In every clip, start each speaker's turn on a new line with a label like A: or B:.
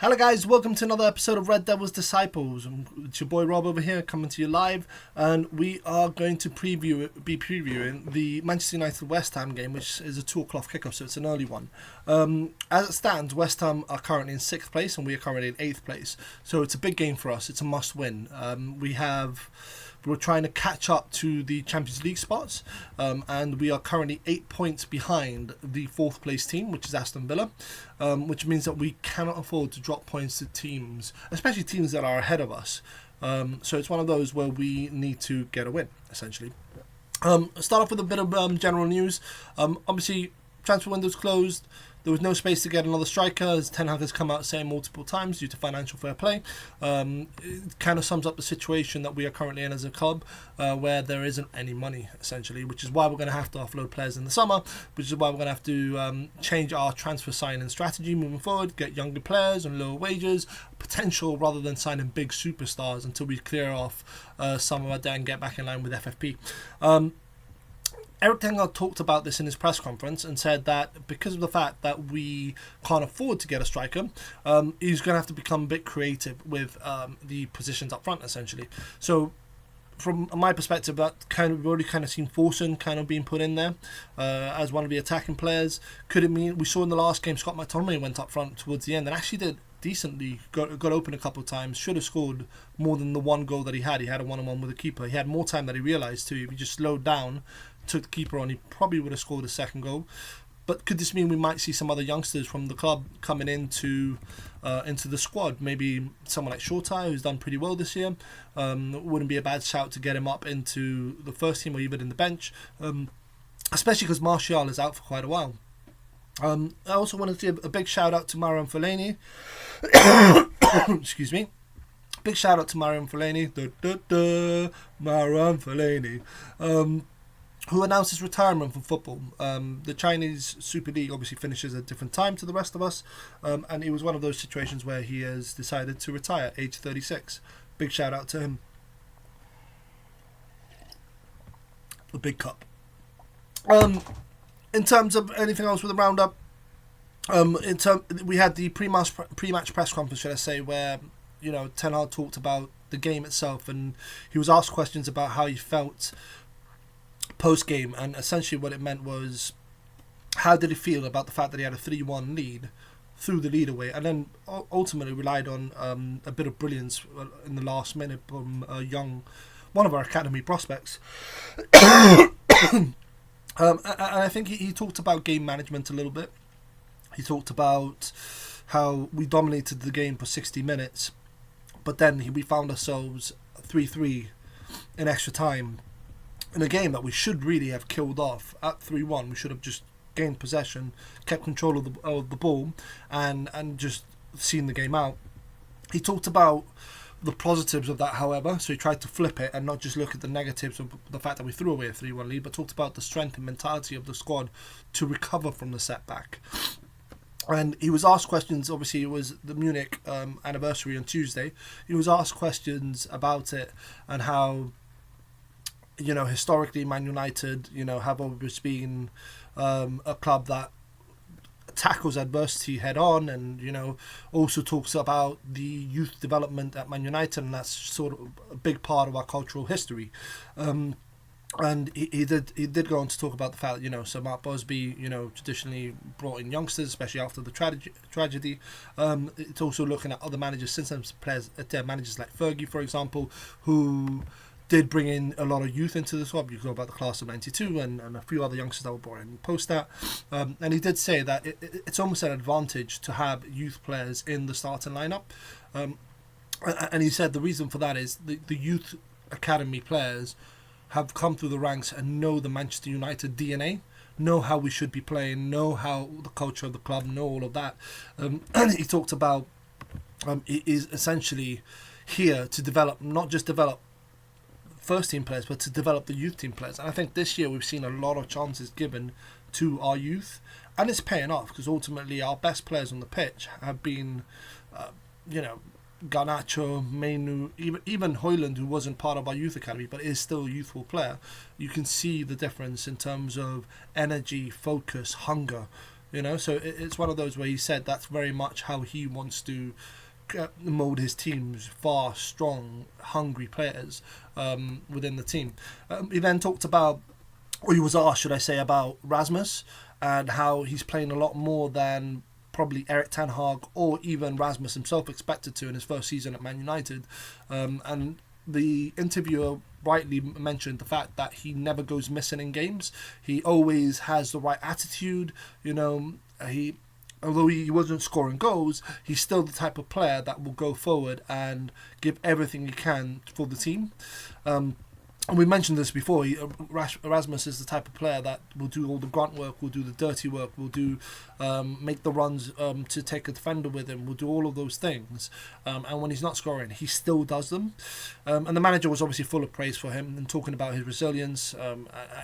A: Hello guys, welcome to another episode of Red Devil's Disciples. It's your boy Rob over here coming to you live, and we are going to be previewing the Manchester United West Ham game, which is a 2 o'clock kickoff, so it's an early one. As it stands, West Ham are currently in 6th place and we are currently in 8th place, so it's a big game for us. It's a must win. We're trying to catch up to the Champions League spots, and we are currently 8 points behind the 4th place team, which is Aston Villa, which means that we cannot afford to drop points to teams, especially teams that are ahead of us. So it's one of those where we need to get a win, essentially. Start off with a bit of general news. Obviously, transfer window's closed. There was no space to get another striker, as Ten Hag has come out saying multiple times due to financial fair play. It kind of sums up the situation that we are currently in as a club, where there isn't any money, essentially, which is why we're going to have to offload players in the summer, which is why we're going to have to change our transfer signing strategy moving forward, get younger players on lower wages, potential rather than signing big superstars until we clear off some of our debt and get back in line with FFP. Eric Ten Hag talked about this in his press conference and said that because of the fact that we can't afford to get a striker, he's going to have to become a bit creative with the positions up front, essentially. So, from my perspective, that we've already seen Forson being put in there as one of the attacking players. Could it mean we saw in the last game Scott McTominay went up front towards the end and actually did decently, got open a couple of times, should have scored more than the one goal that he had. He had a one-on-one with the keeper. He had more time than he realised too. If he just slowed down, took the keeper on, he probably would have scored a second goal. But could this mean we might see some other youngsters from the club coming into the squad? Maybe someone like Showdown, who's done pretty well this year. Wouldn't be a bad shout to get him up into the first team or even in the bench, especially because Martial is out for quite a while. I also wanted to give a big shout out to Marouane Fellaini. Excuse me. Big shout out to Marouane Fellaini. Marouane Fellaini. Who announced his retirement from football. The Chinese Super League obviously finishes at a different time to the rest of us, and it was one of those situations where he has decided to retire at age 36. Big shout out to him. The big cup. In terms of anything else with the roundup, we had the pre-match press conference, should I say, where Ten Hag talked about the game itself, and he was asked questions about how he felt post-game, and essentially what it meant was, how did he feel about the fact that he had a 3-1 lead, threw the lead away, and then ultimately relied on a bit of brilliance in the last minute from one of our academy prospects. And I think he talked about game management a little bit. He talked about how we dominated the game for 60 minutes, but then we found ourselves 3-3 in extra time in a game that we should really have killed off at 3-1. We should have just gained possession, kept control of the ball, and just seen the game out. He talked about the positives of that, however, so he tried to flip it and not just look at the negatives of the fact that we threw away a 3-1 lead, but talked about the strength and mentality of the squad to recover from the setback. And he was asked questions. Obviously, it was the Munich anniversary on Tuesday. He was asked questions about it and how, historically Man United, have always been a club that tackles adversity head on, and also talks about the youth development at Man United, and that's sort of a big part of our cultural history. And he did go on to talk about the fact that Sir Mark Busby traditionally brought in youngsters, especially after the tragedy. It's also looking at other managers since then, managers like Fergie, for example, who did bring in a lot of youth into the squad. You go about the class of 92 and a few other youngsters that were brought in post that. And he did say that it's almost an advantage to have youth players in the starting lineup. And he said the reason for that is the youth academy players have come through the ranks and know the Manchester United DNA, know how we should be playing, know how the culture of the club, know all of that. And he talked about it is essentially here to not just develop first team players, but to develop the youth team players. And I think this year we've seen a lot of chances given to our youth, and it's paying off because ultimately our best players on the pitch have been, Garnacho, Mainu, even Højlund, who wasn't part of our youth academy but is still a youthful player. You can see the difference in terms of energy, focus, hunger. So it's one of those where he said that's very much how he wants to mold his teams, fast, strong, hungry players within the team. He then talked about, or he was asked, should I say, about Rasmus and how he's playing a lot more than probably Erik ten Hag or even Rasmus himself expected to in his first season at Man United. And the interviewer rightly mentioned the fact that he never goes missing in games. He always has the right attitude. Although he wasn't scoring goals, he's still the type of player that will go forward and give everything he can for the team. And we mentioned this before. Erasmus is the type of player that will do all the grunt work, will do the dirty work, will do make the runs to take a defender with him, will do all of those things. And when he's not scoring, he still does them. And the manager was obviously full of praise for him and talking about his resilience.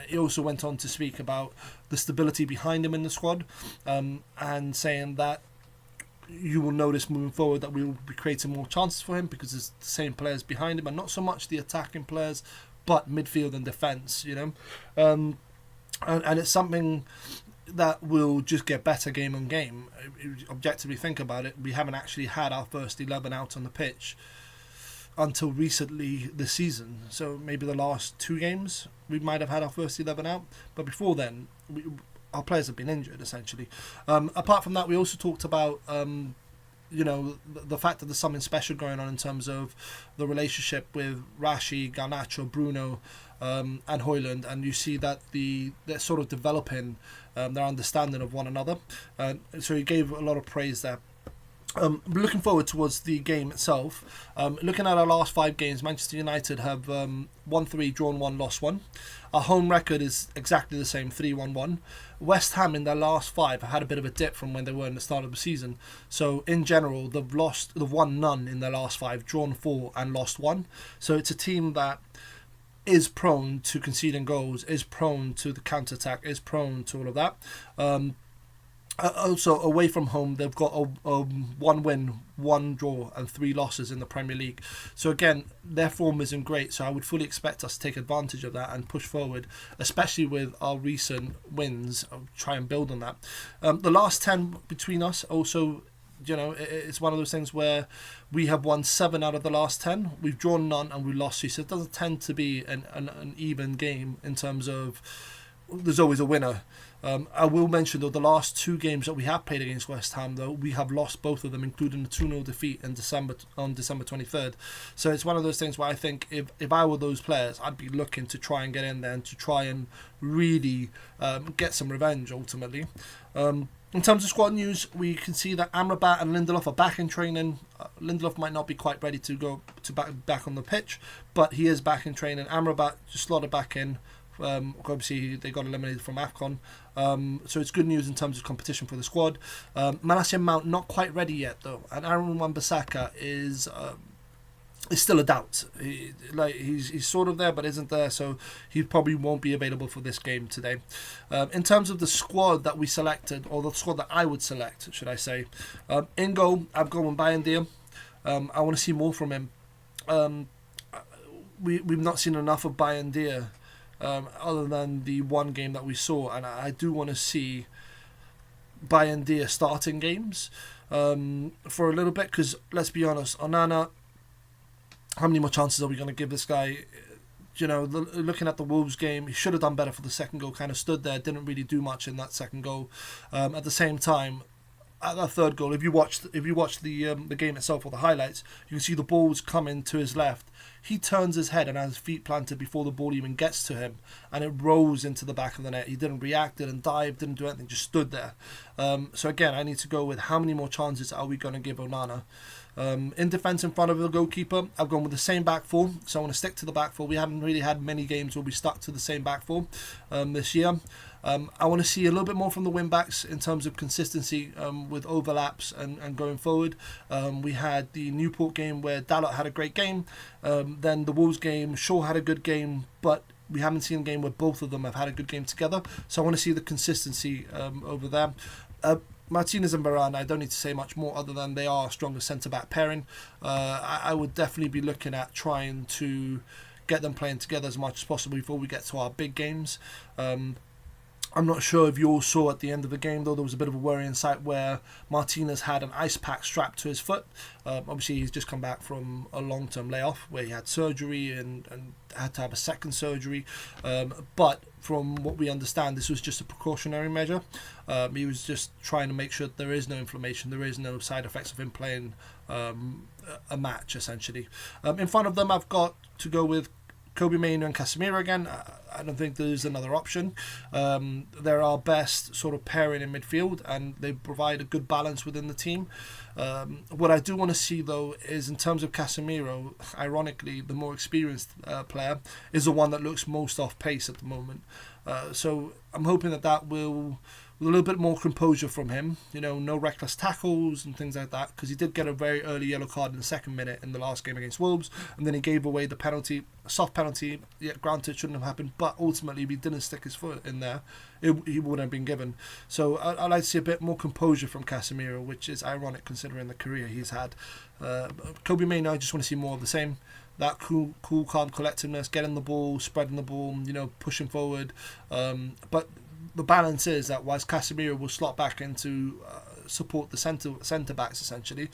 A: He also went on to speak about the stability behind him in the squad and saying that you will notice moving forward that we will be creating more chances for him because there's the same players behind him and not so much the attacking players, but midfield and defence, and it's something that will just get better game on game. Objectively think about it, we haven't actually had our first 11 out on the pitch until recently this season. So maybe the last 2 games we might have had our first 11 out, but before then our players have been injured essentially. Apart from that, we also talked about the fact that there's something special going on in terms of the relationship with Rashi, Garnacho, Bruno, and Højlund, and you see that they're sort of developing their understanding of one another. So he gave a lot of praise there. Looking forward towards the game itself, looking at our last 5 games, Manchester United have won 3, drawn 1, lost 1. Our home record is exactly the same, 3-1-1. West Ham in their last 5 have had a bit of a dip from when they were in the start of the season. So in general, they've won none in their last 5, drawn 4 and lost 1. So it's a team that is prone to conceding goals, is prone to the counter-attack, is prone to all of that. Also, away from home, they've got a 1 win, 1 draw, and 3 losses in the Premier League. So again, their form isn't great. So I would fully expect us to take advantage of that and push forward, especially with our recent wins. I'll try and build on that. The last 10 between us also, it's one of those things where we have won 7 out of the last 10. We've drawn none and we lost 2. So it doesn't tend to be an even game in terms of there's always a winner. I will mention, though, the last 2 games that we have played against West Ham, though, we have lost both of them, including the 2-0 defeat on December 23rd. So it's one of those things where I think if I were those players, I'd be looking to try and get in there and to try and really get some revenge, ultimately. In terms of squad news, we can see that Amrabat and Lindelof are back in training. Lindelof might not be quite ready to go to back on the pitch, but he is back in training. Amrabat just slotted back in. Obviously, they got eliminated from AFCON. So it's good news in terms of competition for the squad. Malaysia Mount not quite ready yet, though. And Aaron Wan-Bissaka is still a doubt. He's sort of there, but isn't there. So he probably won't be available for this game today. In terms of the squad that we selected, or the squad that I would select, should I say. In goal, I'm going Bayindir. I want to see more from him. We've not seen enough of Bayindir. Other than the 1 game that we saw, and I do want to see Bayindir starting games for a little bit, because let's be honest, Onana, how many more chances are we going to give this guy? Looking at the Wolves game, he should have done better for the second goal, kind of stood there, didn't really do much in that second goal. At the same time, at that third goal, if you watch the game itself or the highlights, you can see the ball's coming to his left. He turns his head and has his feet planted before the ball even gets to him, and it rolls into the back of the net. He didn't react, didn't dive, didn't do anything, just stood there. So again, I need to go with how many more chances are we going to give Onana. In defence in front of the goalkeeper, I've gone with the same back 4, so I want to stick to the back 4. We haven't really had many games where we stuck to the same back 4 this year. I want to see a little bit more from the wing-backs in terms of consistency with overlaps and going forward. We had the Newport game where Dalot had a great game. Then the Wolves game, Shaw had a good game, but we haven't seen a game where both of them have had a good game together. So I want to see the consistency over there. Martinez and Varane, I don't need to say much more other than they are a stronger centre-back pairing. I would definitely be looking at trying to get them playing together as much as possible before we get to our big games. I'm not sure if you all saw at the end of the game, though, there was a bit of a worrying sight where Martinez had an ice pack strapped to his foot. Obviously, he's just come back from a long-term layoff where he had surgery and had to have a second surgery. But from what we understand, this was just a precautionary measure. He was just trying to make sure that there is no inflammation, there is no side effects of him playing a match, essentially. In front of them, I've got to go with Kobe Mainoo and Casemiro again. I don't think there's another option. They're our best sort of pairing in midfield, and they provide a good balance within the team. What I do want to see, though, is in terms of Casemiro, ironically, the more experienced player is the one that looks most off pace at the moment. So I'm hoping that will, with a little bit more composure from him, no reckless tackles and things like that, because he did get a very early yellow card in the second minute in the last game against Wolves, and then he gave away the penalty, a soft penalty. Yet granted, it shouldn't have happened, but ultimately, if he didn't stick his foot in there, he wouldn't have been given. So I'd like to see a bit more composure from Casemiro, which is ironic considering the career he's had. Kobe Mainoo, I just want to see more of the same. That cool, calm collectedness, getting the ball, spreading the ball, pushing forward. But the balance is that whilst Casemiro will slot back into support the centre backs, essentially,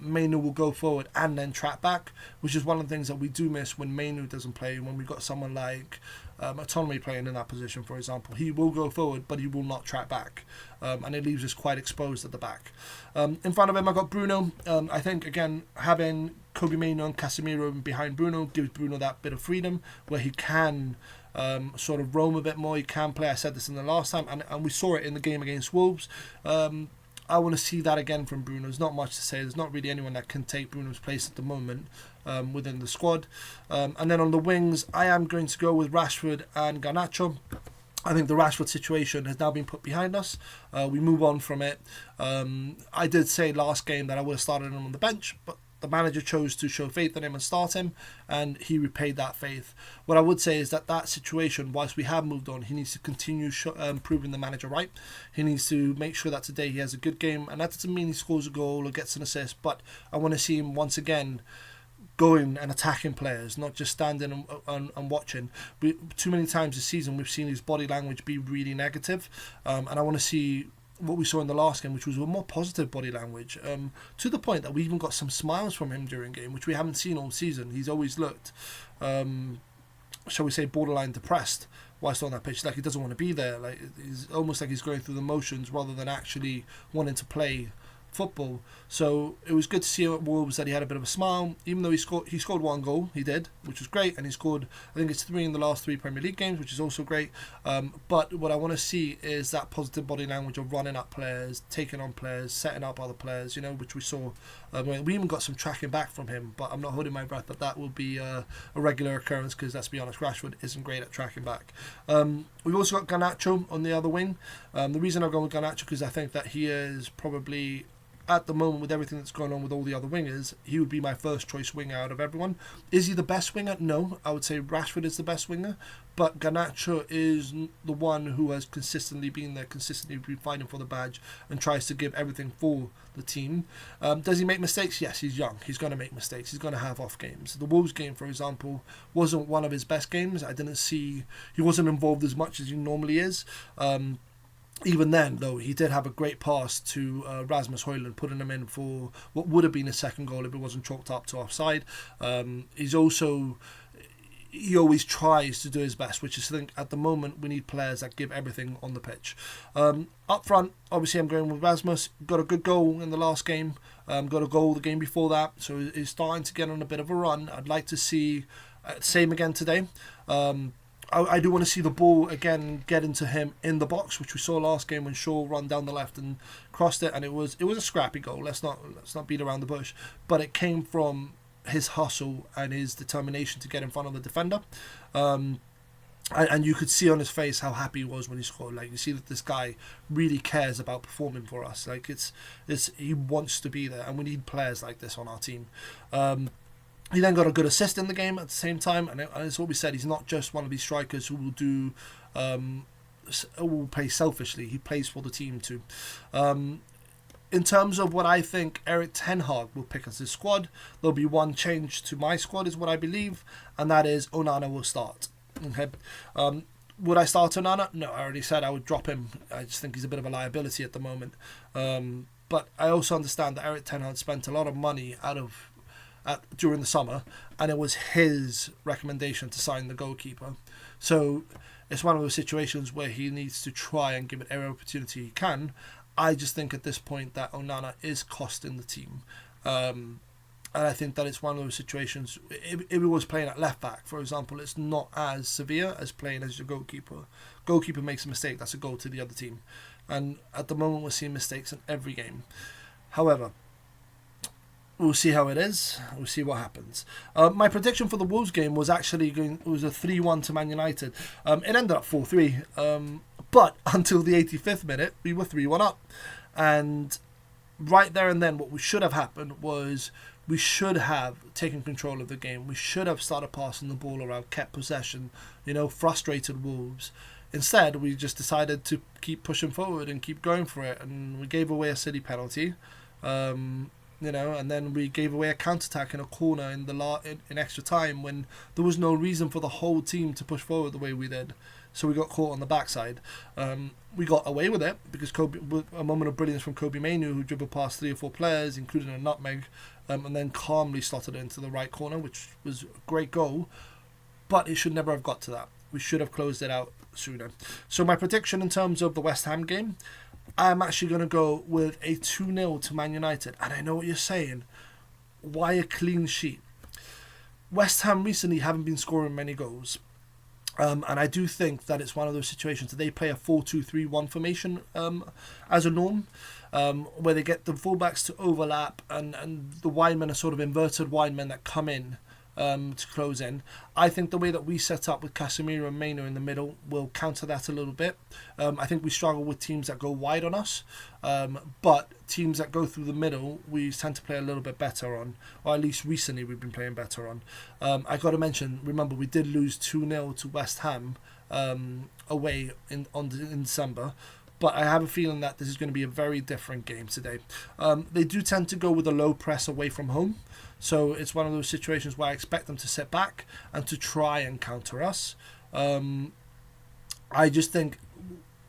A: Mainoo will go forward and then track back, which is one of the things that we do miss when Mainoo doesn't play. When we've got someone like Autonomy playing in that position, for example, he will go forward, but he will not track back, and it leaves us quite exposed at the back. In front of him, I've got Bruno. I think, again, having Kobe Mainoo and Casemiro behind Bruno gives Bruno that bit of freedom where he can sort of roam a bit more. He can play. I said this in the last time, and we saw it in the game against Wolves. I want to see that again from Bruno. There's not much to say. There's not really anyone that can take Bruno's place at the moment within the squad. And then on the wings, I am going to go with Rashford and Garnacho. I think the Rashford situation has now been put behind us. We move on from it. I did say last game that I would have started him on the bench, but the manager chose to show faith in him and start him, and he repaid that faith. What I would say is that situation, whilst we have moved on, he needs to continue proving the manager right. He needs to make sure that today he has a good game, and that doesn't mean he scores a goal or gets an assist, but I want to see him once again going and attacking players, not just standing and watching. Too many times this season we've seen his body language be really negative, and I want to see what we saw in the last game, which was a more positive body language, to the point that we even got some smiles from him during game, which we haven't seen all season. He's always looked, shall we say, borderline depressed whilst on that pitch, like he doesn't want to be there. Like he's almost like he's going through the motions rather than actually wanting to play football. So it was good to see at Wolves that he had a bit of a smile, even though he scored one goal, he did, which was great, and he scored, I think it's 3 in the last 3 Premier League games, which is also great. But what I want to see is that positive body language of running up players, taking on players, setting up other players, which we saw. We even got some tracking back from him, but I'm not holding my breath that will be a regular occurrence, because let's be honest, Rashford isn't great at tracking back. We've also got Garnacho on the other wing. The reason I've gone with Garnacho because I think that he is probably, at the moment, with everything that's going on with all the other wingers, he would be my first choice winger out of everyone. Is he the best winger? No, I would say Rashford is the best winger, but Garnacho is the one who has consistently been there, consistently been fighting for the badge and tries to give everything for the team. Does he make mistakes? Yes, he's young. He's going to make mistakes. He's going to have off games. The Wolves game, for example, wasn't one of his best games. I didn't see, he wasn't involved as much as he normally is. Even then, though, he did have a great pass to Rasmus Højlund, putting him in for what would have been his second goal if it wasn't chalked up to offside. He always tries to do his best, which is, I think, at the moment, we need players that give everything on the pitch. Up front, obviously, I'm going with Rasmus. Got a good goal in the last game. Got a goal the game before that. So he's starting to get on a bit of a run. I'd like to see same again today. I do want to see the ball again get into him in the box, which we saw last game when Shaw ran down the left and crossed it, and it was a scrappy goal. Let's not beat around the bush, but it came from his hustle and his determination to get in front of the defender, and you could see on his face how happy he was when he scored. Like, you see that this guy really cares about performing for us. Like it's he wants to be there, and we need players like this on our team. He then got a good assist in the game at the same time, and it's what we said. He's not just one of these strikers who will play selfishly. He plays for the team too. In terms of what I think Erik ten Hag will pick as his squad, there'll be one change to my squad, is what I believe, and that is Onana will start. Okay. Would I start Onana? No, I already said I would drop him. I just think he's a bit of a liability at the moment. But I also understand that Erik ten Hag spent a lot of money during the summer, and it was his recommendation to sign the goalkeeper. So it's one of those situations where he needs to try and give it every opportunity he can. I just think at this point that Onana is costing the team. And I think that it's one of those situations, if he was playing at left back, for example, it's not as severe as playing as your goalkeeper. Goalkeeper makes a mistake, that's a goal to the other team. And at the moment, we're seeing mistakes in every game. However, we'll see how it is. We'll see what happens. My prediction for the Wolves game was actually it was a 3-1 to Man United. It ended up 4-3. But until the 85th minute, we were 3-1 up. And right there and then, what should have happened was we should have taken control of the game. We should have started passing the ball around, kept possession, frustrated Wolves. Instead, we just decided to keep pushing forward and keep going for it. And we gave away a silly penalty. And then we gave away a counter-attack in a corner in extra time when there was no reason for the whole team to push forward the way we did. So we got caught on the backside. We got away with it because a moment of brilliance from Kobe Mainoo, who dribbled past 3 or 4 players, including a nutmeg, and then calmly slotted it into the right corner, which was a great goal. But it should never have got to that. We should have closed it out sooner. So my prediction in terms of the West Ham game, I'm actually going to go with a 2-0 to Man United. And I know what you're saying. Why a clean sheet? West Ham recently haven't been scoring many goals. And I do think that it's one of those situations that they play a 4-2-3-1 formation as a norm, where they get the fullbacks to overlap and the widemen are sort of inverted widemen that come in to close in. I think the way that we set up with Casemiro and Mainoo in the middle will counter that a little bit. I think we struggle with teams that go wide on us, but teams that go through the middle we tend to play a little bit better on, or at least recently we've been playing better on. I got to mention, remember we did lose 2-0 to West Ham away in December. But I have a feeling that this is going to be a very different game today. They do tend to go with a low press away from home. So it's one of those situations where I expect them to sit back and to try and counter us. I just think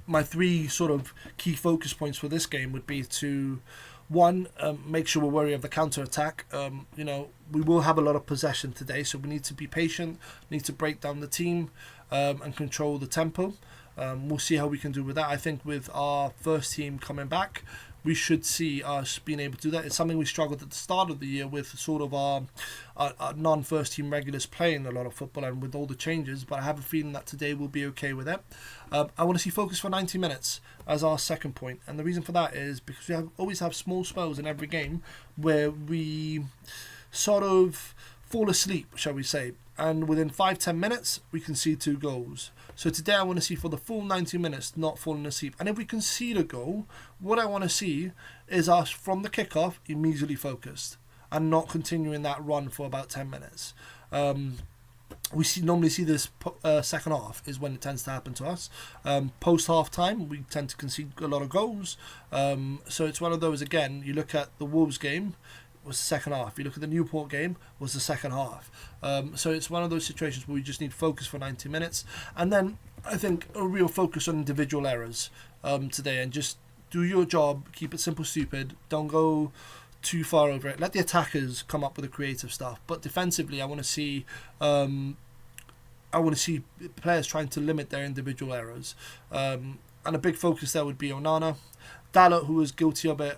A: my 3 sort of key focus points for this game would be to, 1, make sure we're wary of the counter-attack. We will have a lot of possession today, so we need to be patient, need to break down the team and control the tempo. We'll see how we can do with that. I think with our first team coming back, we should see us being able to do that. It's something we struggled at the start of the year with, sort of our non-first team regulars playing a lot of football and with all the changes, but I have a feeling that today we'll be okay with it. I want to see focus for 90 minutes as our second point, and the reason for that is because we always have small spells in every game where we sort of fall asleep, shall we say, and within 5-10 minutes we concede 2 goals. So today I want to see for the full 90 minutes not falling asleep. And if we concede a goal, what I want to see is us from the kickoff immediately focused and not continuing that run for about 10 minutes. We normally see this second half is when it tends to happen to us. Post half time we tend to concede a lot of goals. So it's one of those, again, you look at the Wolves game, was the second half. You look at the Newport game, was the second half. So it's one of those situations where we just need focus for 90 minutes. And then I think a real focus on individual errors today, and just do your job, keep it simple, stupid. Don't go too far over it. Let the attackers come up with the creative stuff. But defensively, I want to see players trying to limit their individual errors. And a big focus there would be Onana. Dalot, who was guilty of it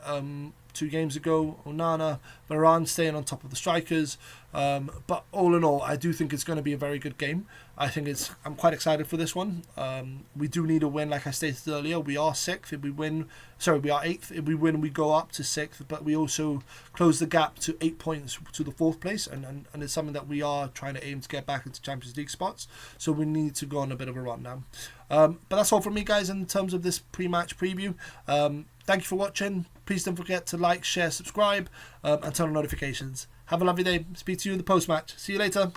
A: 2 games ago, Onana, Varane staying on top of the strikers. But all in all, I do think it's going to be a very good game. I'm quite excited for this one. We do need a win, like I stated earlier. We are 6th. If we win, we are 8th. If we win, we go up to 6th. But we also close the gap to 8 points to the 4th place, and it's something that we are trying to aim to get back into Champions League spots. So we need to go on a bit of a run now. But that's all from me, guys, in terms of this pre-match preview. Thank you for watching. Please don't forget to like, share, subscribe, and turn on notifications. Have a lovely day. Speak to you in the post-match. See you later.